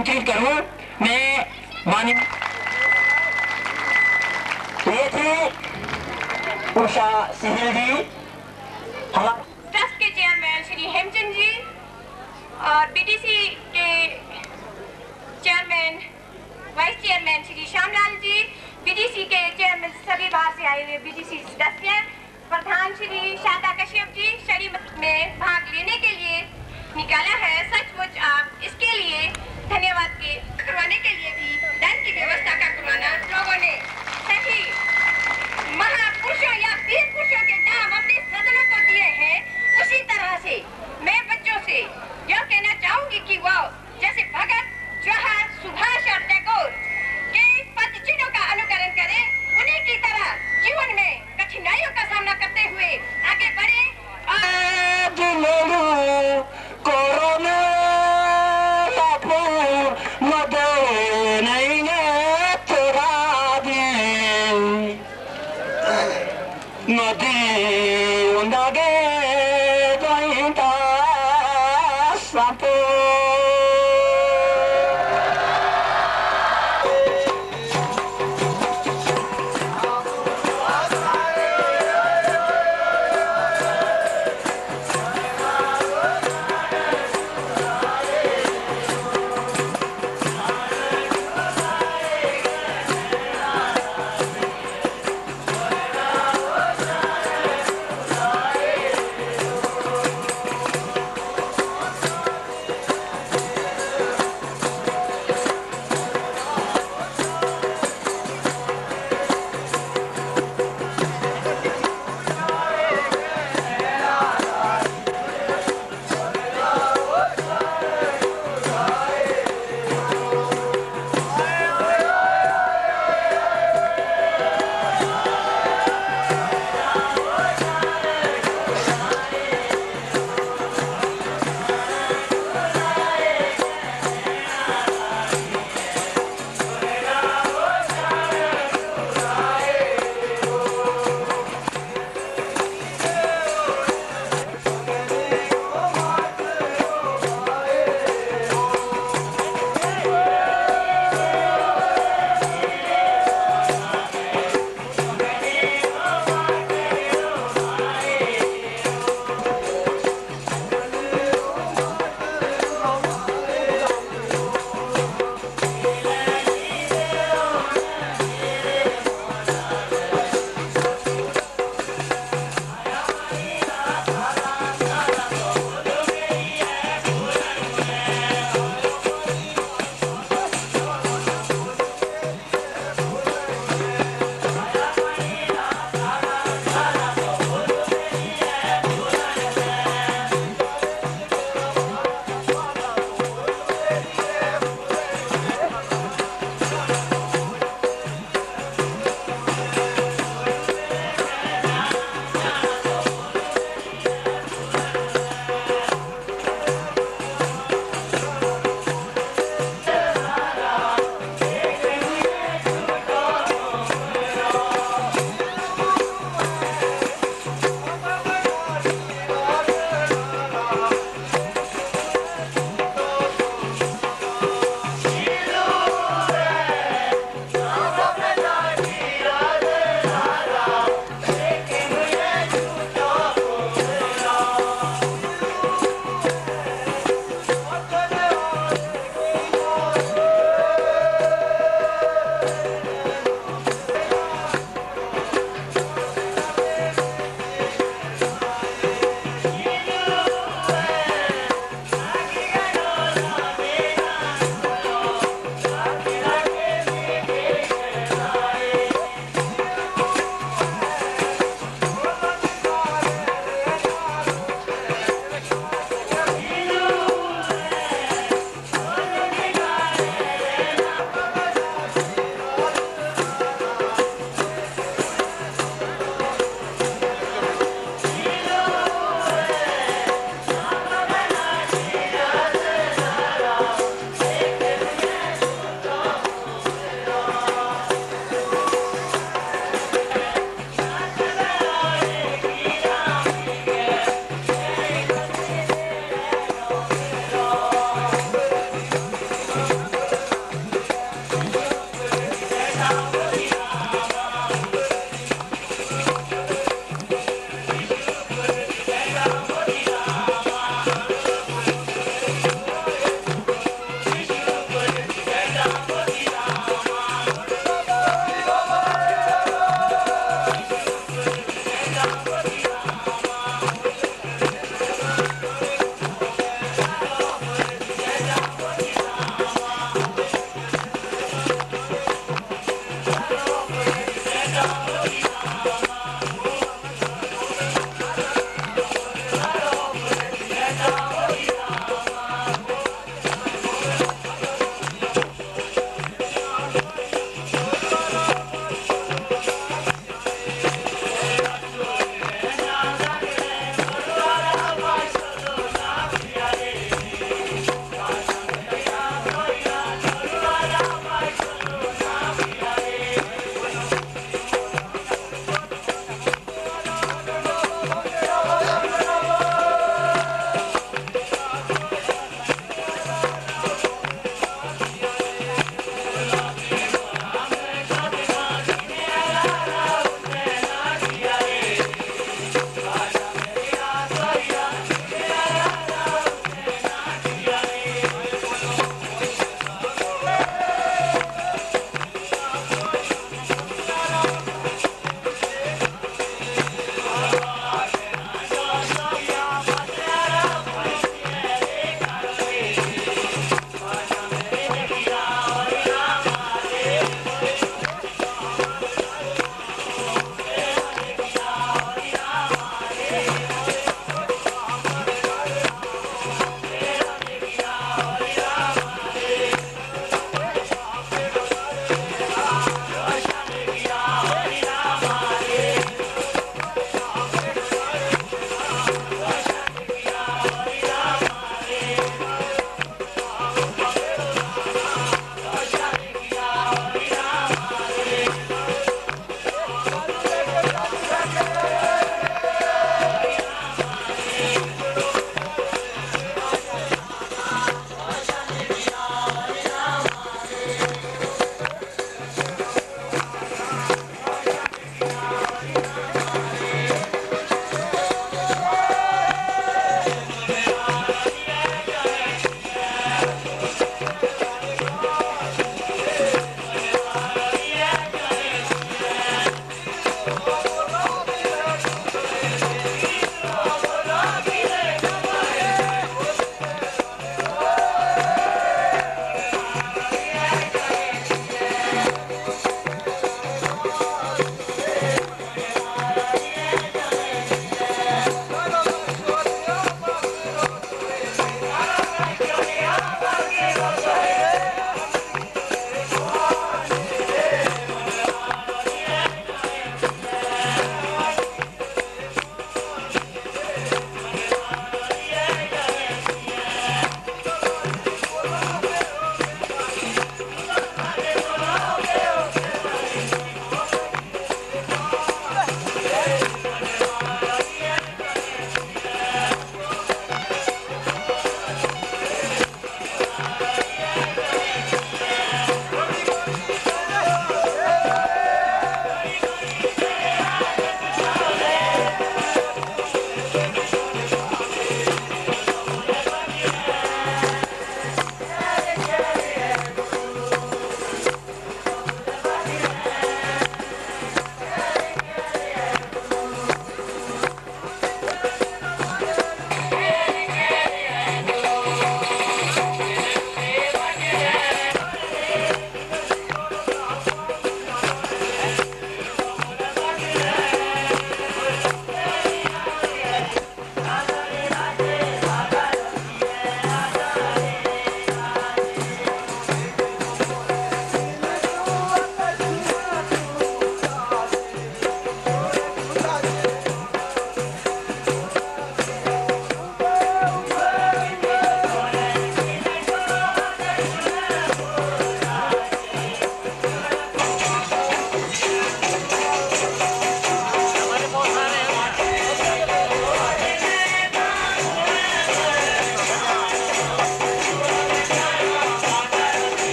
आमंत्रित करूं। मैं माननीय ये थी उषा सिहल जी, हमारे ट्रस्ट के चेयरमैन श्री हेमचंद जी और बीटीसी के chairman vice chairman Shri Shyamlal ji, BTC के चेयरमैन सभी बाहर से आए हुए बीटीसी सदस्य, प्रधान श्री शारदा कश्यप जी शरीमत में भाग लेने के लिए निकाला है। सचमुच आप इसके लिए धन्यवाद के करवाने के लिए भी धन की व्यवस्था का करवाना लोगों ने सही महापुरुषों या वीर पुरुषों के नाम अपने सदनों को दिए हैं। उसी तरह से मैं बच्चों से यह कहना चाहूंगी कि वो जैसे भगत, जवाहर, सुभाष और टैगोर के पद चिन्हों का अनुकरण करें, उन्हीं की तरह जीवन में कठिनाइयों का सामना करते हुए आगे बढ़े।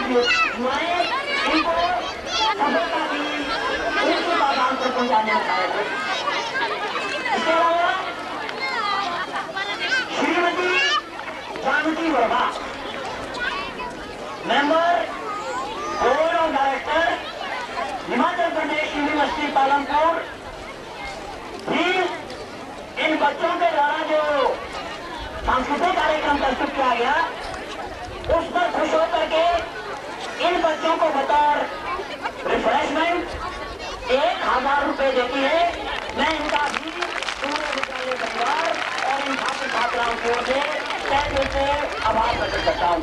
दुआएं इनको सफलता की ऊंचे बागान पर पहुंचाने में सहायक होगी। इसके अलावा Shrimati Janaki Verma, member board of director Himachal Pradesh university Palampur, भी इन बच्चों के द्वारा जो सांस्कृतिक कार्यक्रम प्रस्तुत किया गया उस पर खुश होकर के इन बच्चों को बतौर रिफ्रेशमेंट 1000 रुपए देती है। मैं इनका भी पूरे विद्यालय परिवार और इन छात्र छात्राओं की ओर से तहे दिल से आभार प्रकट करता हूँ।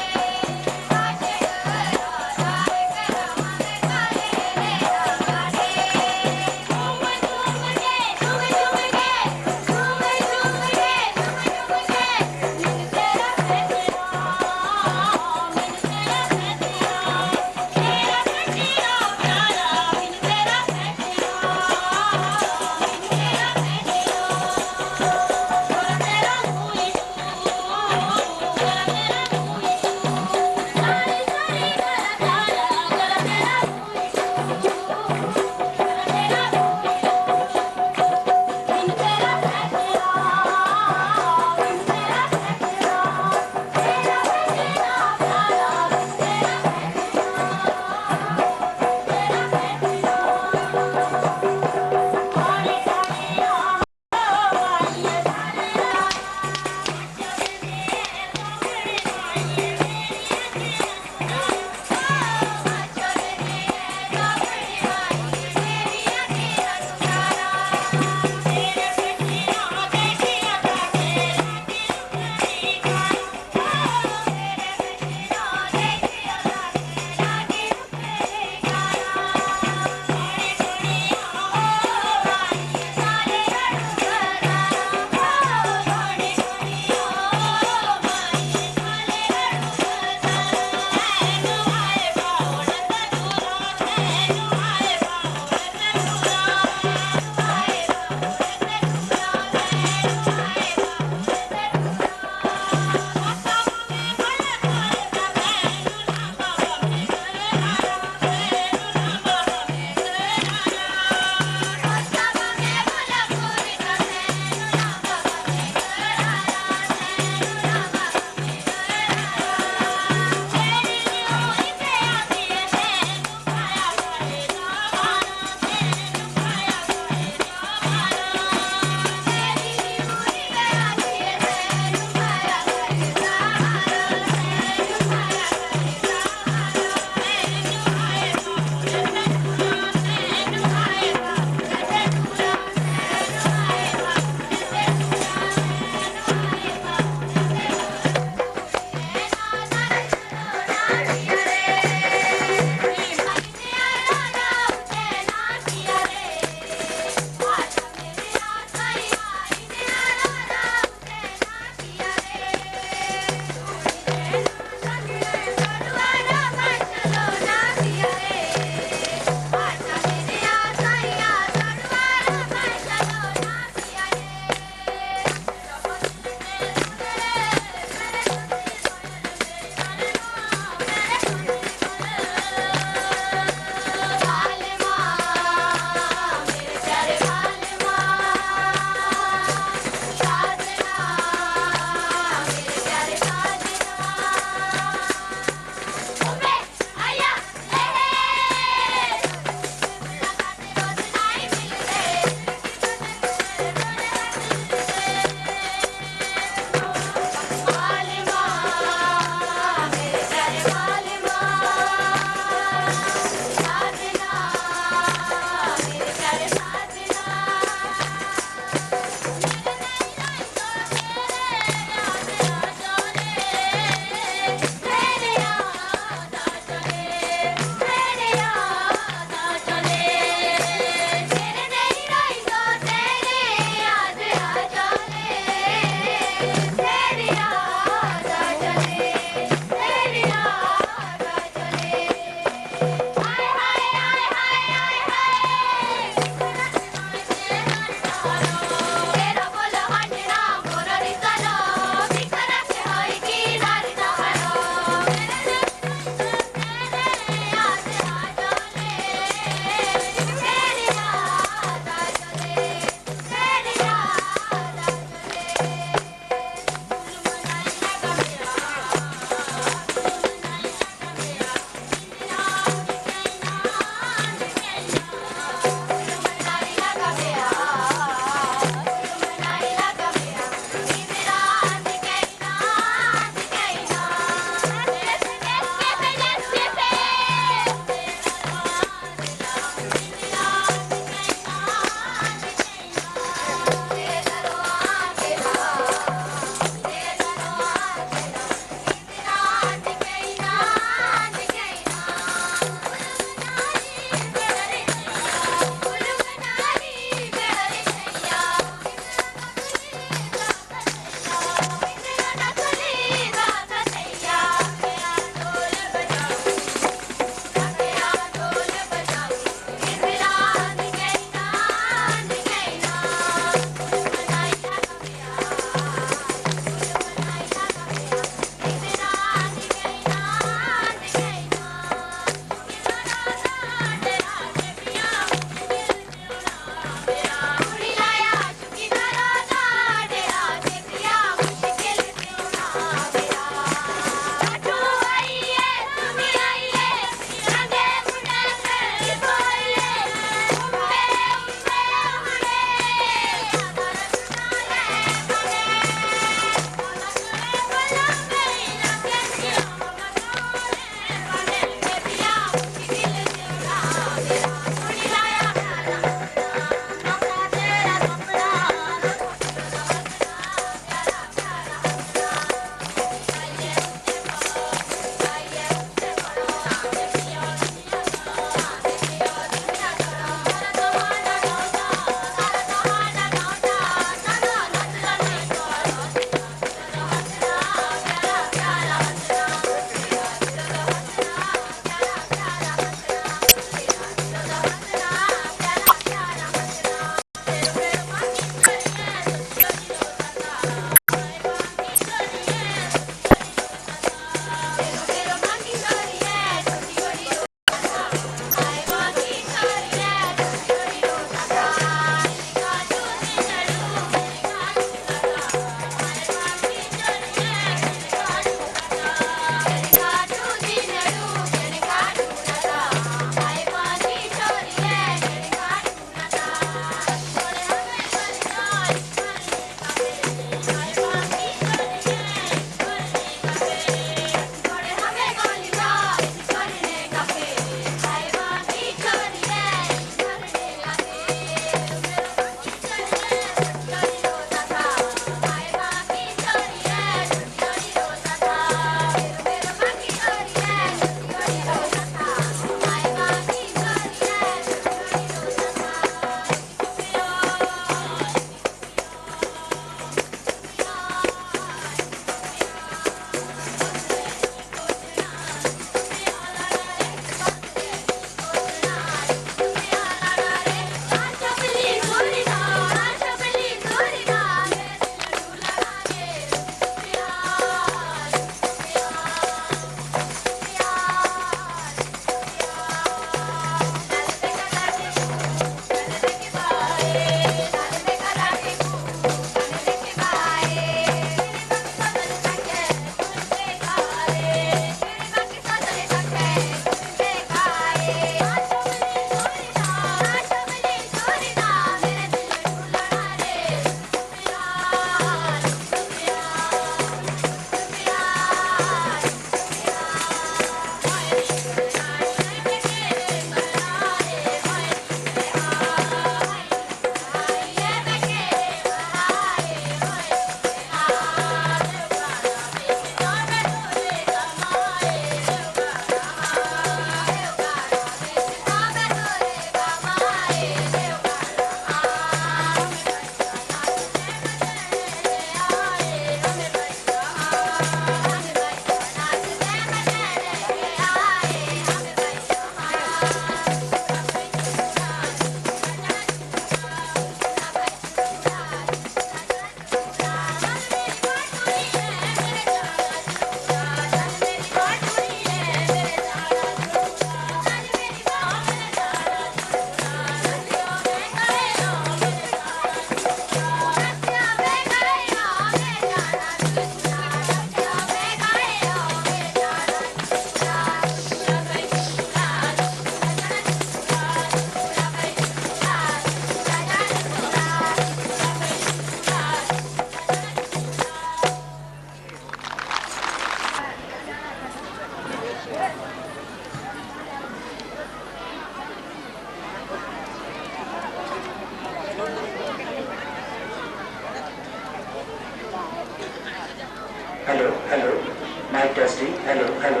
Mike testing, hello hello.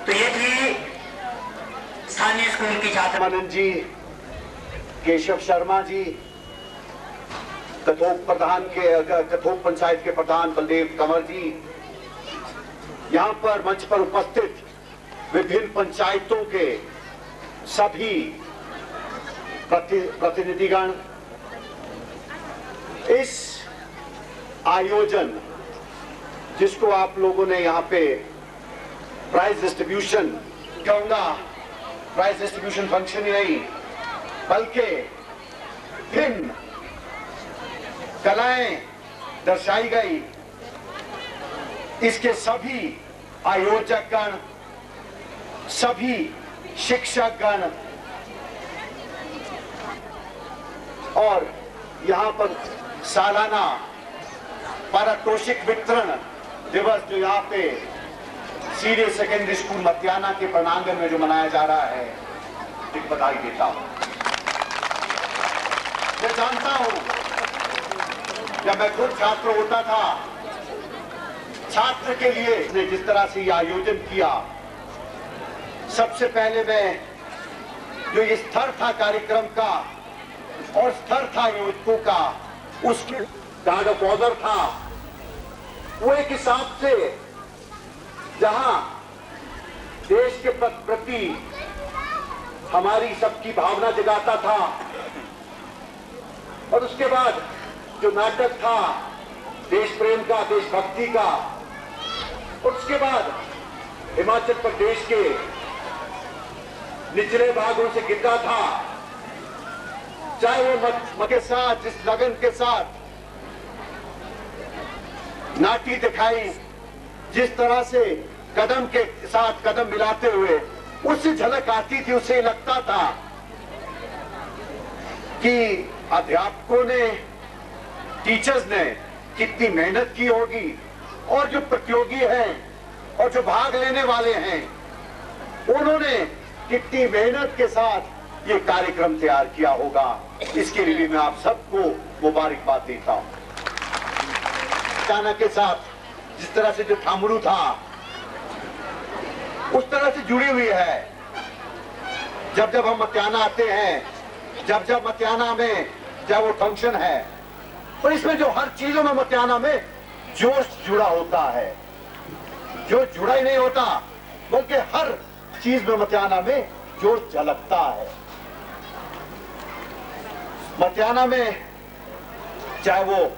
तो ये थी स्थानीय स्कूल की छात्रा आनंद जी, केशव शर्मा जी, कथोक पंचायत के प्रधान बलदेव कंवर जी, यहाँ पर मंच पर उपस्थित विभिन्न पंचायतों के सभी प्रतिनिधिगण, इस आयोजन जिसको आप लोगों ने यहाँ पे प्राइज डिस्ट्रीब्यूशन कहूंगा, प्राइज डिस्ट्रीब्यूशन फंक्शन ही नहीं बल्कि भिन्न कलाएं दर्शाई गई, इसके सभी आयोजक गण, सभी शिक्षक गण और यहाँ पर सालाना पारितोषिक वितरण दिवस जो यहाँ पे सीनियर सेकेंडरी स्कूल मतियाना के प्रांगण में जो मनाया जा रहा है, एक बधाई देता हूं। मैं जानता हूं जब मैं खुद छात्र होता था, छात्र के लिए इसने जिस तरह से ये आयोजन किया, सबसे पहले मैं जो ये स्तर था कार्यक्रम का और स्तर था आयोजकों का, उसमें गार्ड ऑफ ऑनर था, वो एक हिसाब से जहां देश के प्रति हमारी सबकी भावना जगाता था, और उसके बाद जो नाटक था देश प्रेम का, देशभक्ति का, और उसके बाद हिमाचल प्रदेश के निचले भागों से गिरता था, चाहे वो के साथ जिस लगन के साथ नाटी दिखाई, जिस तरह से कदम के साथ कदम मिलाते हुए उससे झलक आती थी, उसे लगता था कि अध्यापकों ने, टीचर्स ने कितनी मेहनत की होगी, और जो प्रतियोगी हैं और जो भाग लेने वाले हैं उन्होंने कितनी मेहनत के साथ ये कार्यक्रम तैयार किया होगा। इसके लिए मैं आप सबको मुबारकबाद देता हूं। के साथ जिस तरह से जो ठामुरु था उस तरह से जुड़ी हुई है। जब जब हम मतियाना आते हैं, जब जब मतियाना में जब वो फंक्शन है, और इसमें जो हर चीजों में मतियाना में जोश जुड़ा होता है, जो जुड़ा ही नहीं होता बल्कि हर चीज में मतियाना में जोश झलकता है। मतियाना में चाहे वो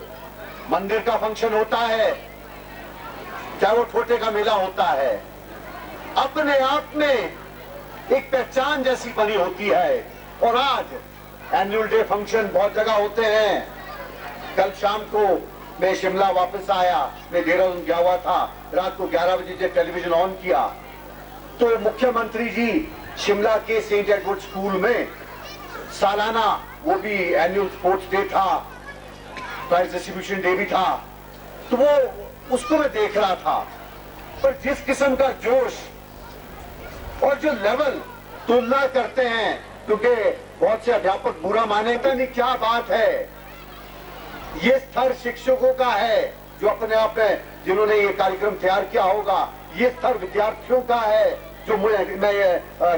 मंदिर का फंक्शन होता है, चाहे वो ठोटे का मेला होता है, अपने आप में एक पहचान जैसी बनी होती है। और आज एनुअल डे फंक्शन बहुत जगह होते हैं। कल शाम को मैं शिमला वापस आया, मैं देहरादून गया हुआ था, रात को 11 बजे जब टेलीविजन ऑन किया तो मुख्यमंत्री जी शिमला के सेंट एडवर्ड स्कूल में सालाना, वो भी एनुअल स्पोर्ट्स डे था, प्राइज डिस्ट्रीब्यूशन डे भी था, तो वो उसको मैं देख रहा था। पर जिस किस्म का जोश और जो लेवल तुलना करते हैं, क्योंकि बहुत से अध्यापक बुरा माने, तो नहीं क्या बात है, ये स्तर शिक्षकों का है जो अपने आप में जिन्होंने ये कार्यक्रम तैयार किया होगा, ये स्तर विद्यार्थियों का है जो मैं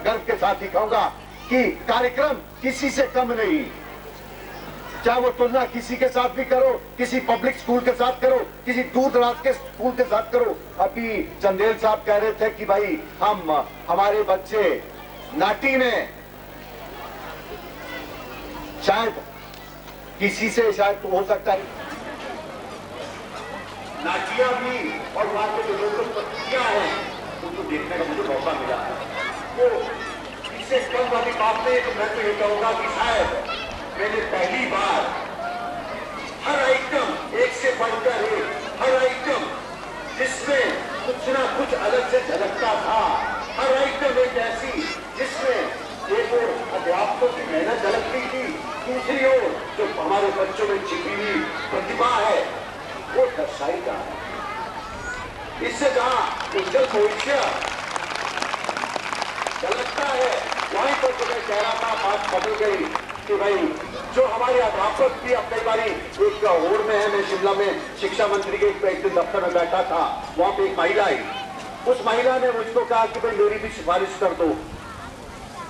गर्व के साथ दिखाऊंगा कि कार्यक्रम किसी से कम नहीं। चाहे वो तुलना किसी के साथ भी करो, किसी पब्लिक स्कूल के साथ करो, किसी दूर दराज के स्कूल के साथ करो। अभी चंदेल साहब कह रहे थे कि भाई हमारे बच्चे नाटी में शायद किसी से शायद तो हो सकता है, नाटिया भी और वहां के जो लोकल पत्रिका है उनको देखने का मुझे मौका मिला है। वो इससे कम वाली बात नहीं, तो मैं तो ये कहूंगा कि शायद मैंने पहली बार हर आइटम एक से बढ़कर एक, हर आइटम जिसमें कुछ ना कुछ अलग से झलकता था, हर आइटम एक ऐसी जिसमें एक और अध्यापकों की मेहनत झलकती थी, दूसरी ओर जो हमारे बच्चों में छिपी हुई प्रतिभा है वो दर्शाई जा रही है। इससे जहां उज्जवल भविष्य झलकता है, वहीं पर जो मैं कह रहा था बात बदल गई। कि भाई जो हमारे अध्यापक भी अब कई बारी एक होड़ में है, मैं शिमला में शिक्षा मंत्री के एक दिन दफ्तर में बैठा था, वहां पे एक महिला आई, उस महिला ने मुझको कहा कि भाई मेरी भी सिफारिश कर दो।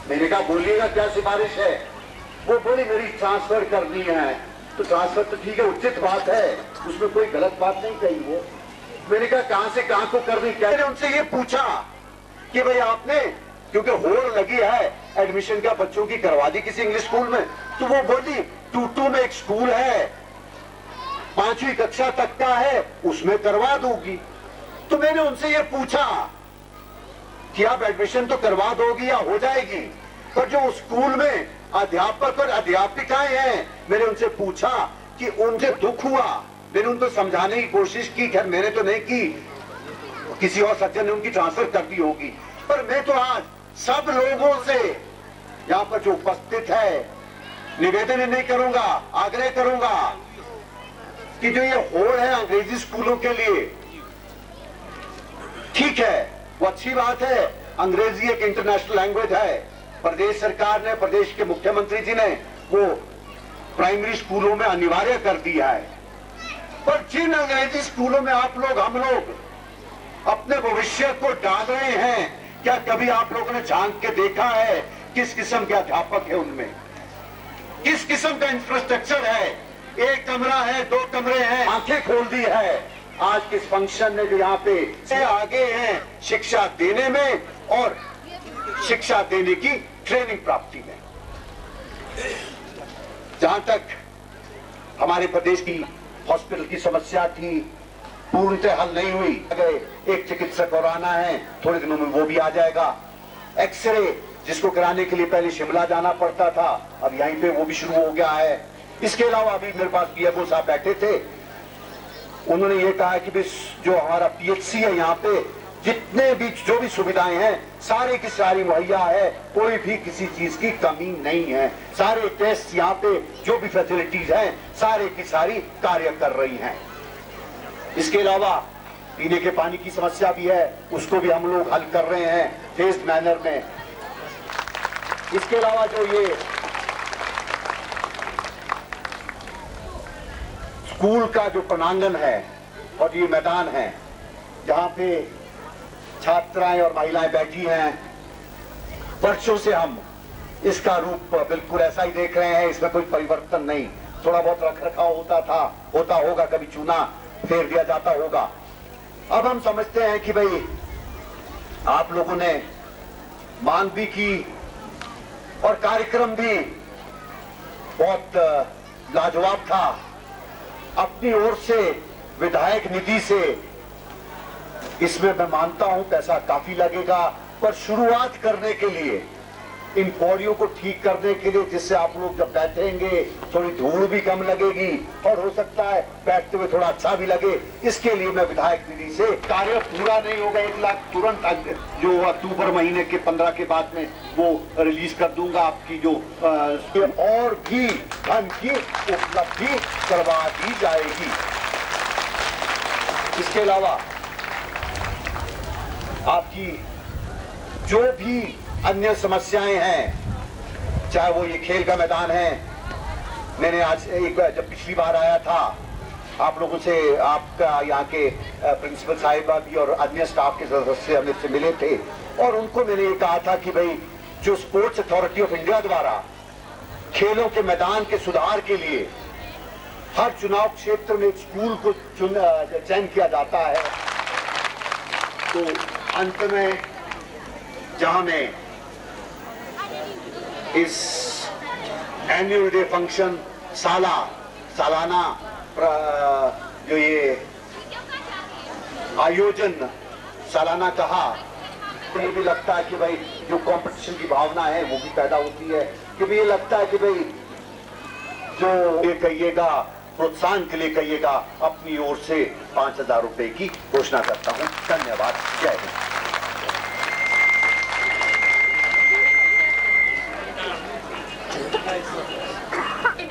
मैंने कहा बोलिएगा क्या सिफारिश है? वो बोली मेरी ट्रांसफर करनी है। तो ट्रांसफर तो ठीक है, उचित बात है, उसमें कोई गलत बात नहीं कही वो। मैंने कहा कहां से कहां को करनी, क्या मैंने उनसे ये पूछा कि भाई आपने, क्योंकि होड़ लगी है एडमिशन का, बच्चों की करवा दी किसी इंग्लिश स्कूल में, तो वो बोली टूटू में एक स्कूल है 5वीं कक्षा तक का है, उसमें करवा दूंगी। तो मैंने उनसे ये पूछा कि आप एडमिशन तो करवा दोगी या हो जाएगी, पर जो स्कूल में अध्यापक और अध्यापिकाएं हैं, मैंने उनसे पूछा कि उनसे दुख हुआ। मैंने उनको समझाने की कोशिश की, खैर मैंने तो नहीं की, किसी और सज्जन ने उनकी ट्रांसफर कर दी होगी, पर मैं तो आज सब लोगों से यहाँ पर जो उपस्थित है निवेदन नहीं करूंगा, आग्रह करूंगा कि जो ये होड़ है अंग्रेजी स्कूलों के लिए, ठीक है वो अच्छी बात है, अंग्रेजी एक इंटरनेशनल लैंग्वेज है, प्रदेश सरकार ने, प्रदेश के मुख्यमंत्री जी ने वो प्राइमरी स्कूलों में अनिवार्य कर दिया है, पर जिन अंग्रेजी स्कूलों में आप लोग, हम लोग अपने भविष्य को डाल रहे हैं, क्या कभी आप लोगों ने झांक के देखा है किस किस्म के अध्यापक है उनमें, किस किस्म का इंफ्रास्ट्रक्चर है? एक कमरा है, 2 कमरे हैं, आंखें खोल दी है। आज के इस फंक्शन ने जो यहाँ पे से आगे हैं शिक्षा देने में और शिक्षा देने की ट्रेनिंग प्राप्ति में। जहां तक हमारे प्रदेश की हॉस्पिटल की समस्या थी, पूर्णतः हल नहीं हुई। अगर एक चिकित्सक और आना है, थोड़े दिनों में वो भी आ जाएगा। एक्सरे जिसको कराने के लिए पहले शिमला जाना पड़ता था, अब यहीं पे वो भी शुरू हो गया है। इसके अलावा अभी मेरे पास पीएफओ साहब बैठे थे, उन्होंने ये कहा कि जो हमारा पीएचसी है यहाँ पे जितने भी जो भी सुविधाएं हैं सारी की सारी मुहैया है, कोई भी किसी चीज की कमी नहीं है। सारे टेस्ट यहाँ पे जो भी फैसिलिटीज हैं सारे की सारी कार्य कर रही हैं। इसके अलावा पीने के पानी की समस्या भी है, उसको भी हम लोग हल कर रहे हैं फेस्ड मैनर में। इसके अलावा जो ये स्कूल का जो प्रांगण है और ये मैदान है जहां पे छात्राएं और महिलाएं बैठी हैं, वर्षों से हम इसका रूप बिल्कुल ऐसा ही देख रहे हैं, इसमें कोई परिवर्तन नहीं। थोड़ा बहुत रख रखाव होता होगा, कभी चूना फेर दिया जाता होगा। अब हम समझते हैं कि भाई आप लोगों ने मांग भी की और कार्यक्रम भी बहुत लाजवाब था। अपनी ओर से विधायक निधि से इसमें मैं मानता हूं पैसा काफी लगेगा, पर शुरुआत करने के लिए, इन पौड़ियों को ठीक करने के लिए, जिससे आप लोग जब बैठेंगे थोड़ी धूल भी कम लगेगी और हो सकता है बैठते हुए थोड़ा अच्छा भी लगे, इसके लिए मैं विधायक निधि से, कार्य पूरा नहीं होगा 1 लाख तुरंत जो अक्टूबर महीने के 15 के बाद में वो रिलीज कर दूंगा आपकी जो और भी धन की उपलब्धि करवा दी जाएगी। इसके अलावा आपकी जो भी अन्य समस्याएं हैं, चाहे वो ये खेल का मैदान है, मैंने आज एक बार जब पिछली बार आया था आप लोगों से, आपका यहाँ के प्रिंसिपल साहिबा भी और अन्य स्टाफ के सदस्य हमें से मिले थे और उनको मैंने ये कहा था कि भाई जो स्पोर्ट्स अथॉरिटी ऑफ इंडिया द्वारा खेलों के मैदान के सुधार के लिए हर चुनाव क्षेत्र में एक स्कूल को चयन किया जाता है, तो अंत में जहां मैं इस एनुअल डे फंक्शन सालाना जो ये आयोजन सालाना कहा, मुझे भी लगता है कि भाई जो कंपटीशन की भावना है वो भी पैदा होती है, क्योंकि ये लगता है कि भाई जो ये कहिएगा प्रोत्साहन के लिए कहिएगा, अपनी ओर से 5,000 रुपए की घोषणा करता हूं। धन्यवाद। जय हिंद।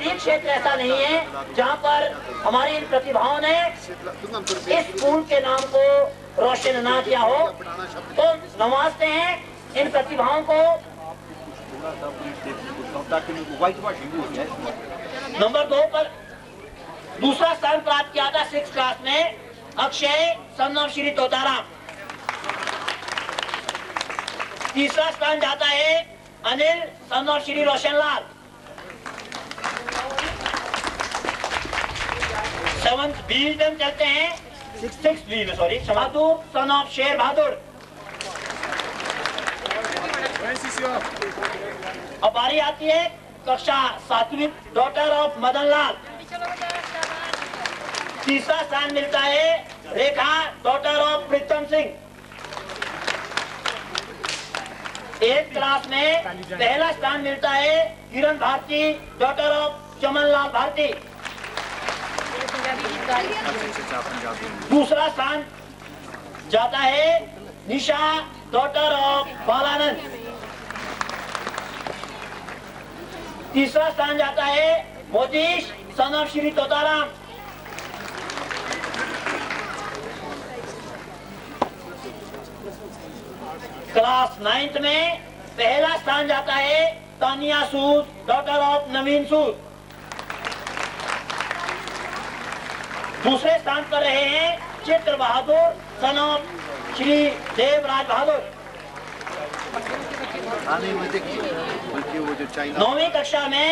एक क्षेत्र ऐसा नहीं है जहां पर हमारी इन प्रतिभाओं ने इस स्कूल के नाम को रोशन ना किया हो, तो नवाजते हैं इन प्रतिभाओं को। नंबर 2 पर दूसरा स्थान प्राप्त किया था 6 क्लास में अक्षय सन ऑफ श्री तोताराम। तीसरा स्थान जाता है Anil son of Shri Roshanlal. 7th B में चलते हैं, 6th बी में sorry, Bahadur son of Sher Bahadur. अब बारी आती है कक्षा 7वीं डॉटर ऑफ मदन लाल। तीसरा स्थान मिलता है Rekha daughter of Pritam Singh. 8th class में पहला स्थान मिलता है किरण भारती डॉटर ऑफ चमन लाल भारती। दूसरा स्थान जाता है निशा डॉटर ऑफ बालानंद। तीसरा स्थान जाता है Motish son of Shri Totaram. Class 9th में पहला स्थान जाता है तानिया सूद डॉटर ऑफ नवीन सूद। दूसरे स्थान पर रहे हैं चित्र बहादुर सन ऑफ श्री देवराज बहादुर। 9वीं कक्षा में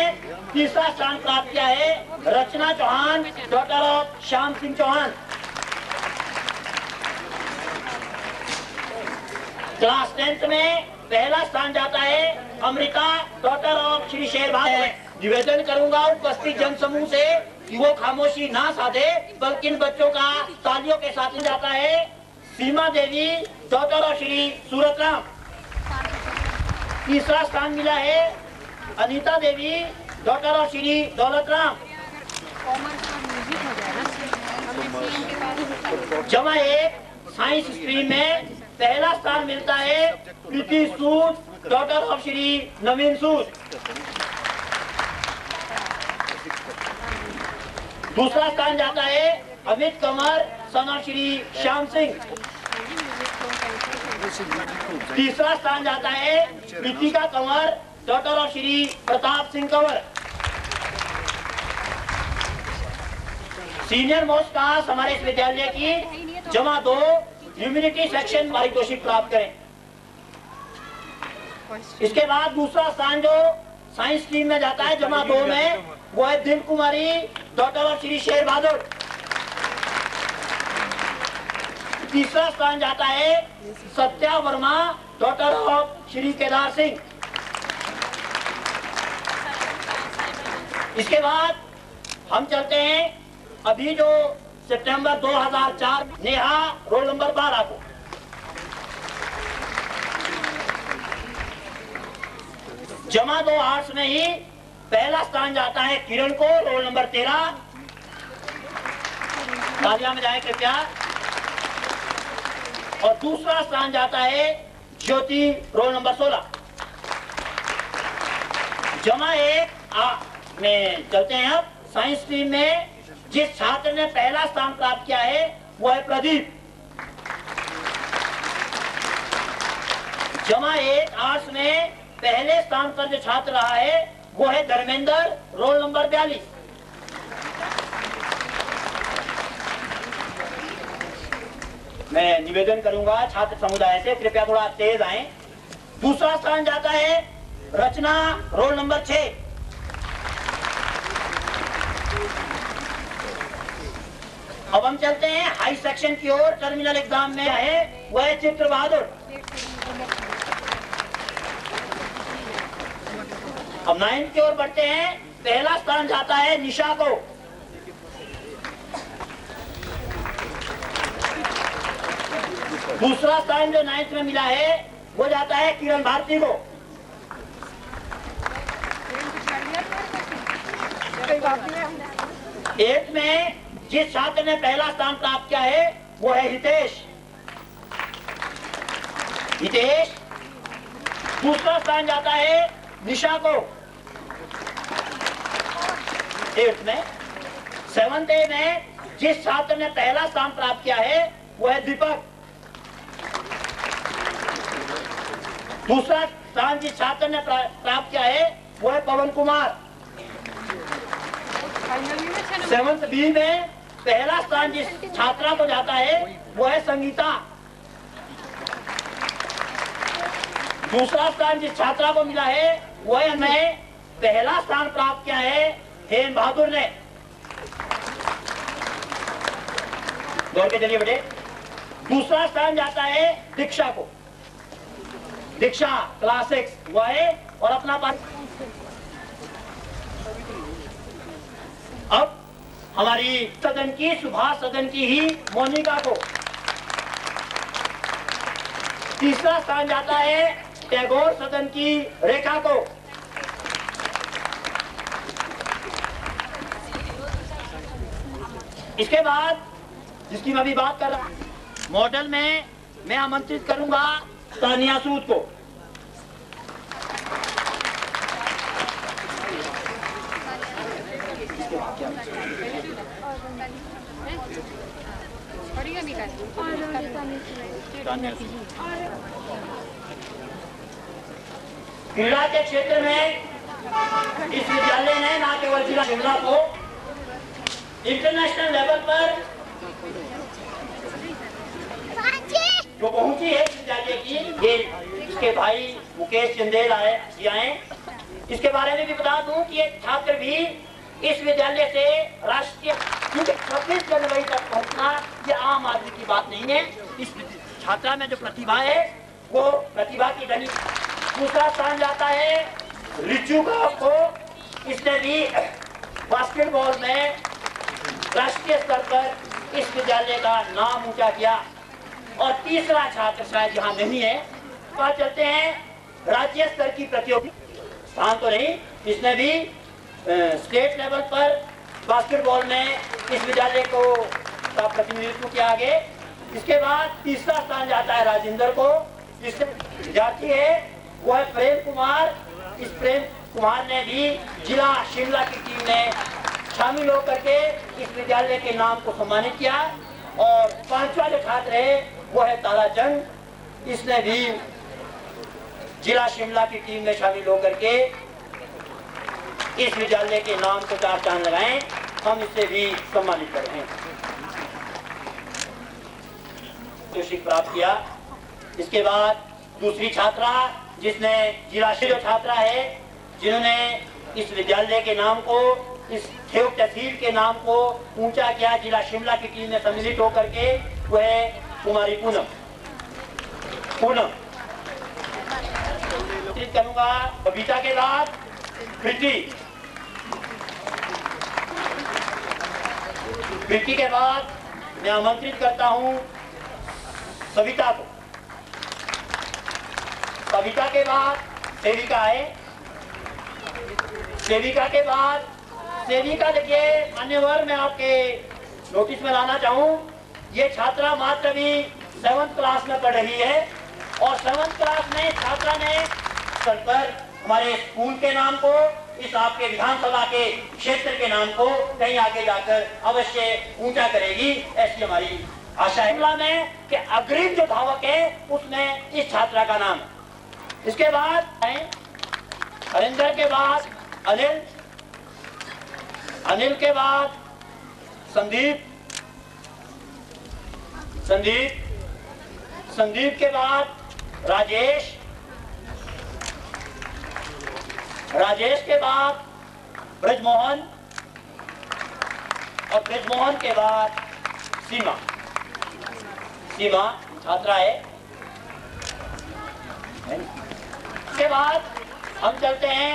तीसरा स्थान प्राप्त किया है Rachna Chauhan daughter of Shyam Singh Chauhan. Class 10th में पहला स्थान जाता है अमृता डॉटर ऑफ श्री शेर बहादुर। निवेदन करूंगा उपस्थित जनसमूह से कि वो खामोशी ना साधे, बल्कि इन बच्चों का तालियों के साथ जाता है सीमा देवी डॉटर ऑफ श्री सूरतराम। तीसरा स्थान मिला है अनीता देवी डॉटर ऑफ श्री दौलतराम। जमा 1 साइंस स्ट्रीम में पहला स्थान मिलता है प्रीति सूद डॉटर ऑफ श्री नवीन सूद। दूसरा स्थान जाता है अमित कंवर सन ऑफ श्री श्याम सिंह। तीसरा स्थान जाता है Pritika Kanwar daughter of Shri Pratap Singh Kanwar. Senior most class हमारे इस विद्यालय की जमा 2 ह्यूमैनिटी सेक्शन पारितोषिक प्राप्त करें। इसके बाद दूसरा स्थान जो साइंस स्ट्रीम में जाता है जमा 2 में, वो है दिल कुमारी डॉटर ऑफ श्री शेर बहादुर। तीसरा स्थान जाता है सत्या वर्मा डॉटर ऑफ श्री केदार सिंह। इसके बाद हम चलते हैं अभी जो सितंबर 2004 नेहा रोल नंबर 12 को। जमा 2 आर्ट्स में ही पहला स्थान जाता है किरण को रोल नंबर 13। तालियां में जाए कृपया। और दूसरा स्थान जाता है ज्योति रोल नंबर 16। जमा 1 में चलते हैं अब साइंस स्ट्रीम में जिस छात्र ने पहला स्थान प्राप्त किया है वो है प्रदीप। जमा 1 आर्ट्स में पहले स्थान पर जो छात्र रहा है वो है धर्मेंद्र रोल नंबर 42। मैं निवेदन करूंगा छात्र समुदाय से कृपया थोड़ा तेज आएं। दूसरा स्थान जाता है रचना रोल नंबर 6। अब हम चलते हैं हाई सेक्शन की ओर। टर्मिनल एग्जाम में है वह है चित्र बहादुर। अब 9th की ओर बढ़ते हैं। पहला स्थान जाता है निशा को। दूसरा स्थान जो 9th में मिला है वो जाता है किरण भारती को। एट में जिस छात्र ने पहला स्थान प्राप्त किया है वो है हितेश। दूसरा स्थान जाता है निशा को 8th में। 7th A में जिस छात्र ने पहला स्थान प्राप्त किया है वो है दीपक। दूसरा स्थान जिस छात्र ने प्राप्त किया है वो है पवन कुमार। 7th बी में पहला स्थान जिस छात्रा को जाता है वो है संगीता। दूसरा स्थान जिस छात्रा को मिला है वो है हमें पहला स्थान प्राप्त किया है हेम बहादुर ने। दौड़ के चलिए बेटे। दूसरा स्थान जाता है दीक्षा को। दीक्षा क्लास 6 वो है और अपना अब हमारी सदन की सुभाष सदन की ही मोनिका को। तीसरा स्थान जाता है टैगोर सदन की रेखा को। इसके बाद जिसकी मैं अभी बात कर रहा हूं मॉडल में मैं आमंत्रित करूंगा तानिया सूद को। क्रीड़ा के क्षेत्र में इस विद्यालय ने न केवल जिला शिमला को इंटरनेशनल लेवल पर जो पहुंची है इस विद्यालय की, ये इसके भाई मुकेश चंदेल आए। इसके बारे में भी बता दूं कि ये छात्र भी इस विद्यालय से राष्ट्रीय, क्योंकि 26 जनवरी तक पहुंचना ये आम आदमी की बात नहीं है। इस छात्रा में जो प्रतिभा है वो प्रतिभा की धनी। दूसरा स्थान जाता है रिचू को। इसने भी बास्केटबॉल में राष्ट्रीय स्तर पर इस विद्यालय का नाम ऊंचा किया। और तीसरा छात्र शायद यहाँ नहीं है, बात चलते हैं राज्य स्तर की प्रतियोगिता। स्थान तो नहीं, इसने भी स्टेट लेवल पर बास्केटबॉल में इस विद्यालय को का प्रतिनिधित्व किया आगे। इसके बाद तीसरा स्थान जाता है राजेंद्र को। जिससे विद्यार्थी है वो है प्रेम कुमार। इस प्रेम कुमार ने भी जिला शिमला की टीम में शामिल होकर के इस विद्यालय के नाम को सम्मानित किया। और पांचवा जो छात्र है वो है ताराचंद। इसने भी जिला शिमला की टीम में शामिल होकर के इस विद्यालय के नाम को 4 चांद लगाएं। हम इसे भी सम्मानित कर रहे हैं। प्राप्त किया। इसके बाद दूसरी छात्रा जिसने जिला जो छात्रा है जिन्होंने इस विद्यालय के नाम को, इस ठेउक तहसील के नाम को ऊंचा किया, जिला शिमला की टीम में सम्मिलित होकर के, वह है कुमारी पूनम। करूंगा बबीता के बाद प्रीति के बाद मैं आमंत्रित करता हूं सविता को। सविता के बाद सेविका है। सेविका के बाद सेविका, देखिए मान्यवर, मैं आपके नोटिस में लाना चाहूं, ये छात्रा मात्र भी 7th क्लास में पढ़ रही है। और 7th क्लास में छात्रा ने स्तर पर हमारे स्कूल के नाम को, इस आपके विधानसभा के क्षेत्र के नाम को कहीं आगे जाकर अवश्य ऊंचा करेगी, ऐसी हमारी आशा है। में कि अग्रिम जो धावक है उसमें इस छात्रा का नाम है। इसके बाद हरिंदर के बाद अनिल, अनिल के बाद संदीप, संदीप के बाद राजेश, राजेश के बाद ब्रजमोहन, और ब्रजमोहन के बाद सीमा। सीमा छात्रा है। इसके बाद हम चलते हैं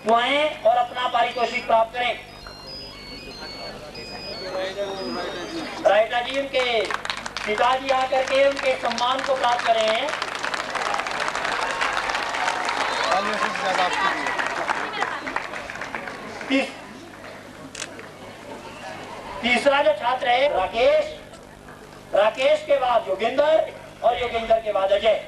दुआएं और अपना पारितोषिक प्राप्त करें। राइटा जी उनके पिताजी आकर के उनके सम्मान को प्राप्त कर रहे हैं। तीसरा जो छात्र है राकेश, राकेश के बाद योगेंद्र, और योगेंद्र के बाद अजय।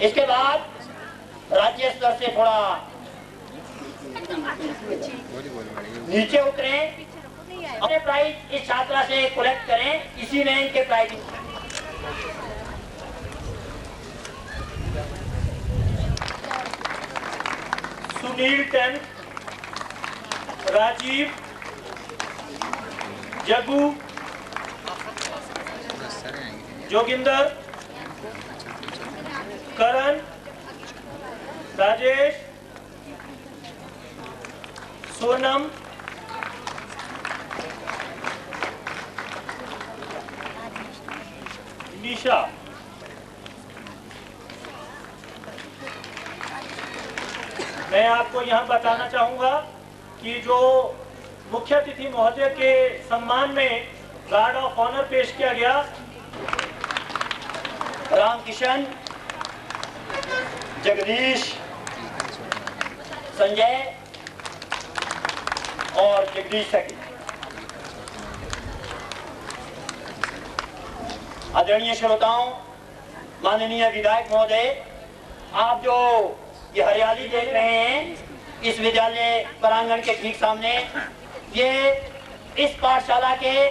इसके बाद राज्य स्तर से थोड़ा नीचे उतरें, अपने प्राइज इस छात्रा से कलेक्ट करें, इसी में इनके प्राइज। सुनील 10, राजीव, जगू, जोगिंदर, करण, राजेश, सोनम, निशा। मैं आपको यहाँ बताना चाहूंगा कि जो मुख्य अतिथि महोदय के सम्मान में गार्ड ऑफ ऑनर पेश किया गया, रामकिशन, जगदीश, संजय और जगदीश सखी। आदरणीय श्रोताओं, माननीय विधायक महोदय, आप जो ये हरियाली देख रहे हैं इस विद्यालय प्रांगण के ठीक सामने, ये इस पाठशाला के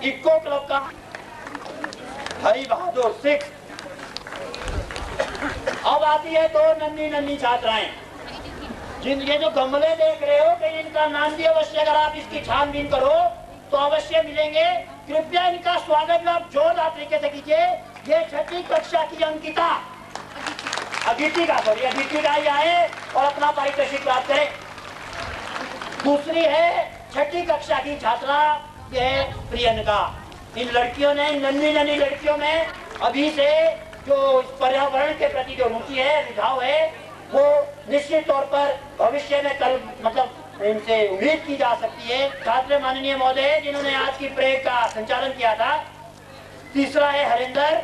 इको क्लब का हरि बहादुर 6। अब आती है दो नन्ही नन्ही छात्राएं, जिन ये जो गमले देख रहे हो कि इनका नाम भी अवश्य, अगर आप इसकी छानबीन करो तो अवश्य मिलेंगे। कृपया इनका स्वागत आप जोरदार तरीके से कीजिए। ये 6ठी कक्षा की अंकिता, अदिति का ही आए और अपना पारितोषिक प्राप्त करें। दूसरी है 6ठी कक्षा की छात्रा, ये प्रियंका। इन लड़कियों ने, नन्ही नन्ही लड़कियों में अभी से जो पर्यावरण के प्रति जो रुचि है, रुझाव है, वो निश्चित तौर पर भविष्य में कल मतलब इनसे उम्मीद की जा सकती है। छात्र माननीय महोदय जिन्होंने आज की परेड का संचालन किया था। तीसरा है हरिंदर,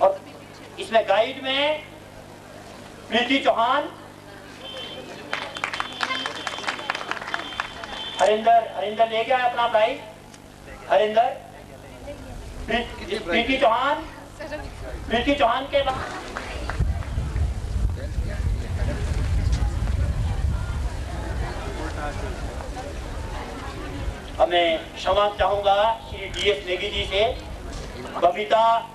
और इसमें गाइड में प्रीति चौहान। हरिंदर ले गया अपना प्राइज। हरिंदर, प्रीति चौहान के बाद अब मैं क्षमा चाहूंगा श्री DS नेगी जी से। बबीता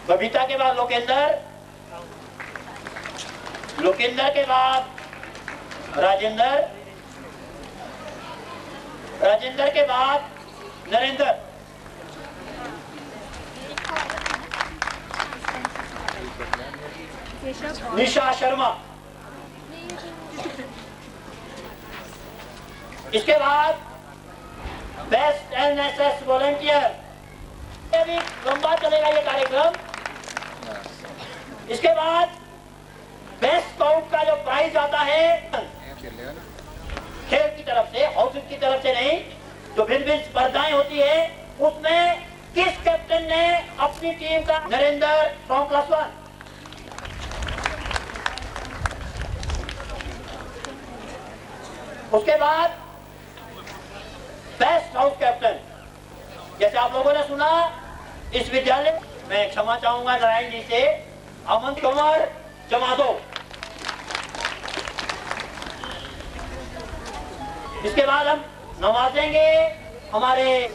बबीता के बाद लोकेंद्र के बाद राजेंद्र के बाद नरेंद्र। निशा शर्मा। इसके बाद बेस्ट NSS वॉलंटियर। अभी लंबा चलेगा ये कार्यक्रम। इसके बाद बेस्ट स्काउट का जो प्राइज आता है खेल की तरफ से, हाउस की तरफ से नहीं, जो भिन्न स्पर्धाएं होती है उसमें किस कैप्टन ने अपनी टीम का, नरेंद्र फ्रॉम +1। उसके बाद बेस्ट हाउस कैप्टन, जैसे आप लोगों ने सुना इस विद्यालय में, क्षमा चाहूंगा नारायण जी से, अमन कुमार जमादो। इसके बाद हम नवाजेंगे हमारे,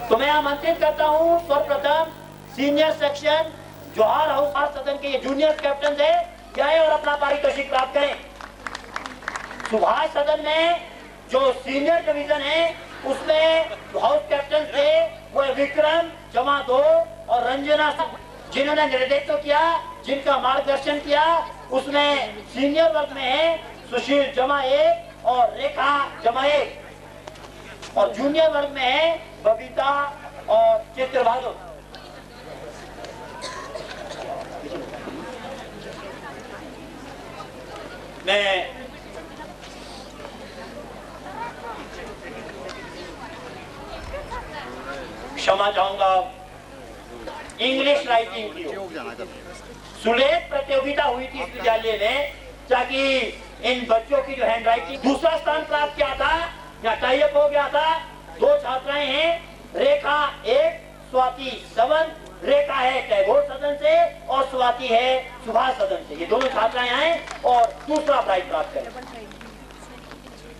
तो मैं आमंत्रित करता हूं सर्वप्रथम सीनियर सेक्शन जोहार हाउस सदन के जूनियर कैप्टन से जाए और अपना पारितोषिक प्राप्त करें। सुभाष सदन में जो सीनियर डिवीजन है उसमें हाउस कैप्टन थे वो विक्रम जमा 2 और रंजना, जिन्होंने नेतृत्व किया, जिनका मार्गदर्शन किया। उसमें सीनियर वर्ग में है सुशील जमा 1 और रेखा जमा 1, और जूनियर वर्ग में है बबीता और चित्र बहादुर। मैं क्षमा चाहूंगा इंग्लिश राइटिंग की सुलेख प्रतियोगिता हुई थी इस विद्यालय में, ताकि इन बच्चों की जो हैंड राइटिंग, दूसरा स्थान प्राप्त किया था या टाई अप हो गया था। 2 छात्राएं हैं रेखा 1 स्वाति 7, रेखा है टैगोर सदन से और स्वाति है सुभाष सदन से। ये दोनों छात्राएं आए और दूसरा प्राइज प्राप्त करें।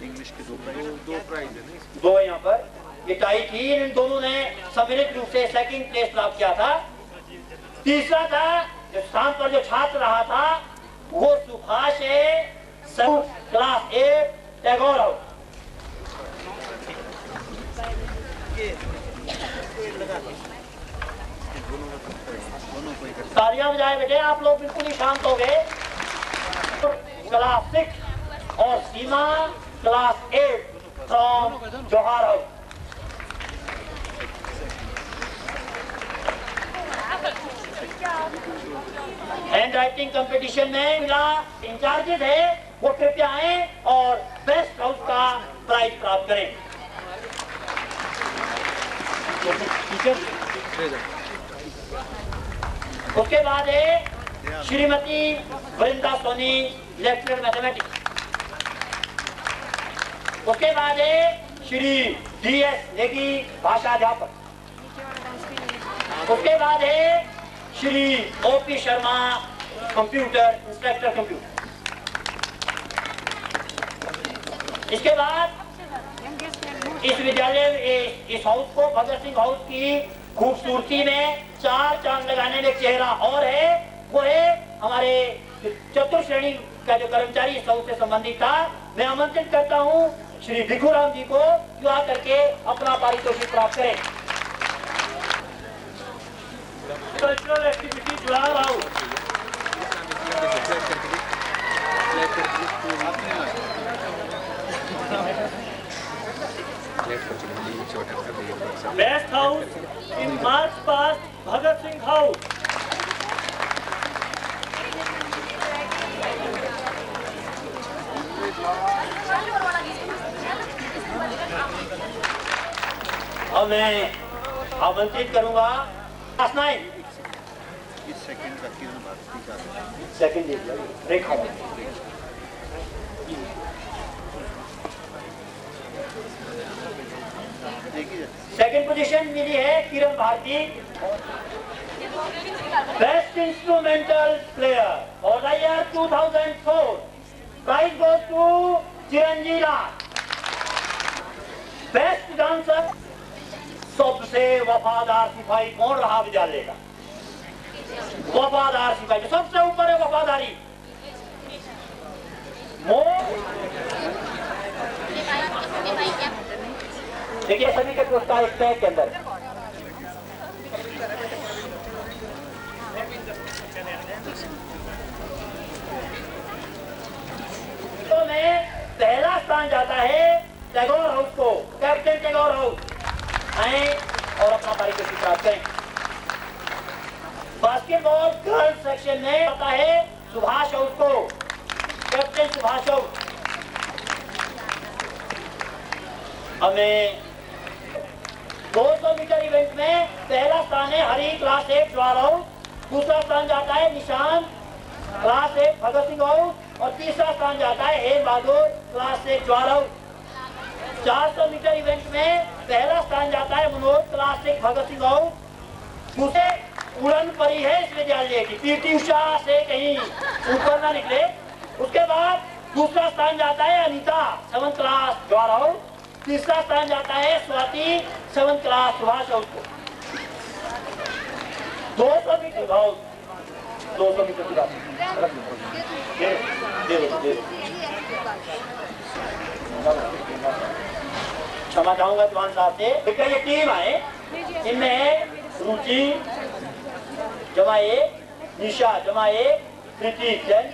इंग्लिश के दो प्राइज है ना, दो यहाँ पर ये टाई थी, इन दोनों ने सम्मिलित रूप से सेकंड प्लेस प्राप्त किया था। तीसरा था जो स्थान पर जो छात्र रहा था वो सुभाष है, क्लास 8 टैगोर हाउस। तालियां बजाए बेटे, आप लोग बिल्कुल ही शांत हो गए। क्लास 6 और सीमा क्लास 8 फ्रॉम जोहार हाउस। हैंड राइटिंग कंपटीशन में मिला इंचार्जेस है वो कृपया आए और बेस्ट हाउस का प्राइज प्राप्त करें। उसके बाद है श्रीमती वृंदा सोनी, लेक्चरर मैथमेटिक्स। उसके बाद है श्री DS नेगी, भाषा अध्यापक। उसके बाद है Shri OP Sharma, computer instructor computer. इसके बाद इस विद्यालय इस हाउस को भगत सिंह हाउस की खूबसूरती में 4 चांद लगाने में चेहरा और है, वो है हमारे चतुर्थ श्रेणी का जो कर्मचारी इस हाउस से संबंधित था। मैं आमंत्रित करता हूँ श्री भिखुराम जी को जो आकर के अपना पारितोषिक प्राप्त करें। कल्चरल एक्टिविटी जुड़ाव house. Best house in march past Bhagat Singh house. अब मैं आमंत्रित करूंगा class 9 second Rekha. Second position मिली है Kiran Bharti, best instrumental player और the year 2004। Prize goes to Chiranjeevi Lal. Best dancer, सबसे वफादार सिपाही कौन रहा विद्यालय का? वफादार सिपाही, सबसे ऊपर है वफादारी। देखिए सभी के पुरस्कार इस टैग के अंदर। तो में पहला स्थान जाता है टैगोर हाउस को, कैप्टन टैगोर हाउस। आए और अपना पारितोषिक प्राप्त करें। बास्केटबॉल गर्ल्स सेक्शन में आता है सुभाष हाउस को, कैप्टन सुभाष हाउस। हमें 200 मीटर इवेंट में पहला स्थान है हरी क्लास 8 ज्वार हाउस, दूसरा स्थान जाता है निशान क्लास 8 भगत सिंह हाउस और तीसरा स्थान जाता है हेम बहादुर क्लास 8 ज्वार हाउस। 400 मीटर इवेंट में पहला स्थान जाता है मनोज क्लास 6 भगत सिंह हाउस। दूसरे उड़न परी है इस विद्यालय की, पीटी उषा से कहीं ऊपर ना निकले। उसके बाद दूसरा स्थान जाता है अनीता 7th क्लास ज्वार हाउस, तीसरा स्थान जाता है Swati 7th class Subhash house को। 200 मीटर हाउस, 200 मीटर की बात क्षमा चाहूंगा जवान साहब से। देखिए ये टीम आए, इनमें है रुचि जमा 1, निशा जमा 1, प्रीति जैन,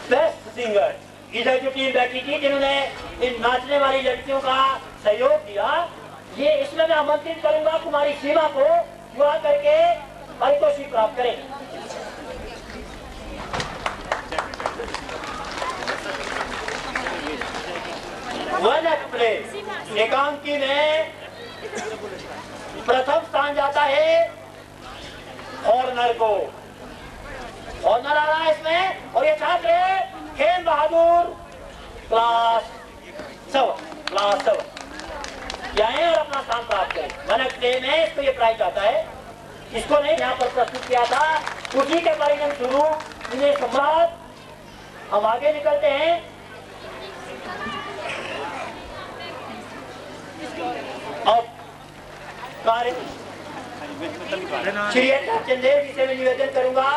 बेस्ट सिंगर। इधर जो टीम बैठी थी जिन्होंने इन नाचने वाली लड़कियों का सहयोग दिया, ये इसमें मैं आमंत्रित करूंगा कुमारी सीमा को युवा करके पारितोषिक प्राप्त करें। वन एक्सप्रेस एकांकी में प्रथम स्थान जाता है ऑनर को, ऑनर आ रहा है इसमें। और ये छात्र है हेम बहादुर क्लास क्लास 7 आए और अपना स्थान प्राप्त करें। मैंने ट्रेन में इसको ये प्राइज आता है, इसको नहीं यहाँ पर प्रस्तुत किया था, उसी के परिणाम स्वरूप इन्हें सम्राट। हम आगे निकलते हैं। अब कार्य श्री चंदेव जी से मैं निवेदन करूंगा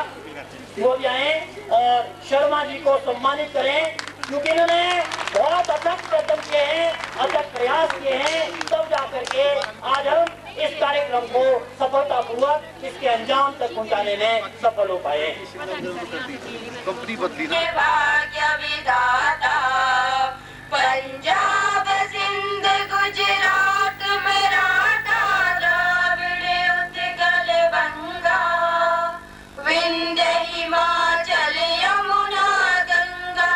वो भी आए और शर्मा जी को सम्मानित करें, क्योंकि इन्होंने बहुत अथक प्रयत्न किए हैं, अथक प्रयास किए हैं, तब जाकर के आज हम इस कार्यक्रम को सफलतापूर्वक इसके अंजाम तक पहुंचाने में सफल हो पाए। कंपनी बदली ना। भाग्य विधाता पंजाब सिंध गुजरात मराठा द्राविड़ उत्कल बंगा विंध्य हिमाचल यमुना गंगा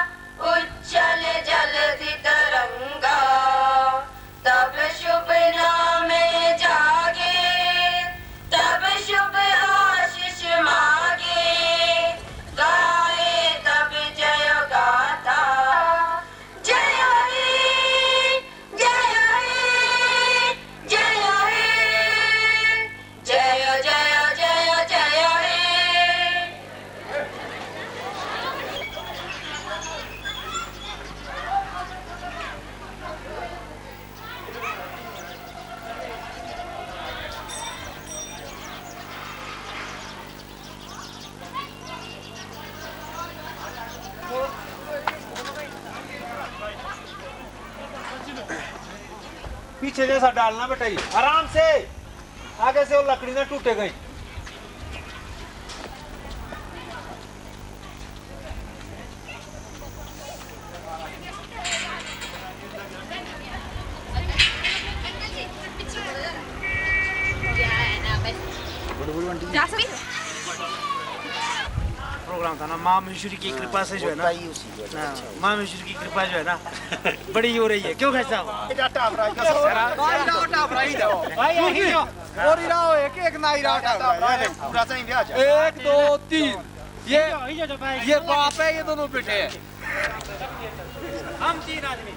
उज्जल जलधि तरंगा तब शुभ नाम जागे तब शुभ आशीष मांगे गाए तब जय गाथा जय हे जय हे जय हे जय जय जय जय हे। पीछे जैसा डालना बेटा, ये आराम से, आगे से वो लकड़ी ना टूटे गई। प्रोग्राम था ना, माँ महेश्वरी की कृपा से जो है ना, माँ महेश्वरी की कृपा जो है ना बड़ी हो रही है। क्यों भाई साहब? एक दो तीन, ये बाप है, ये दोनों बेटे हैं। हम 3 आदमी।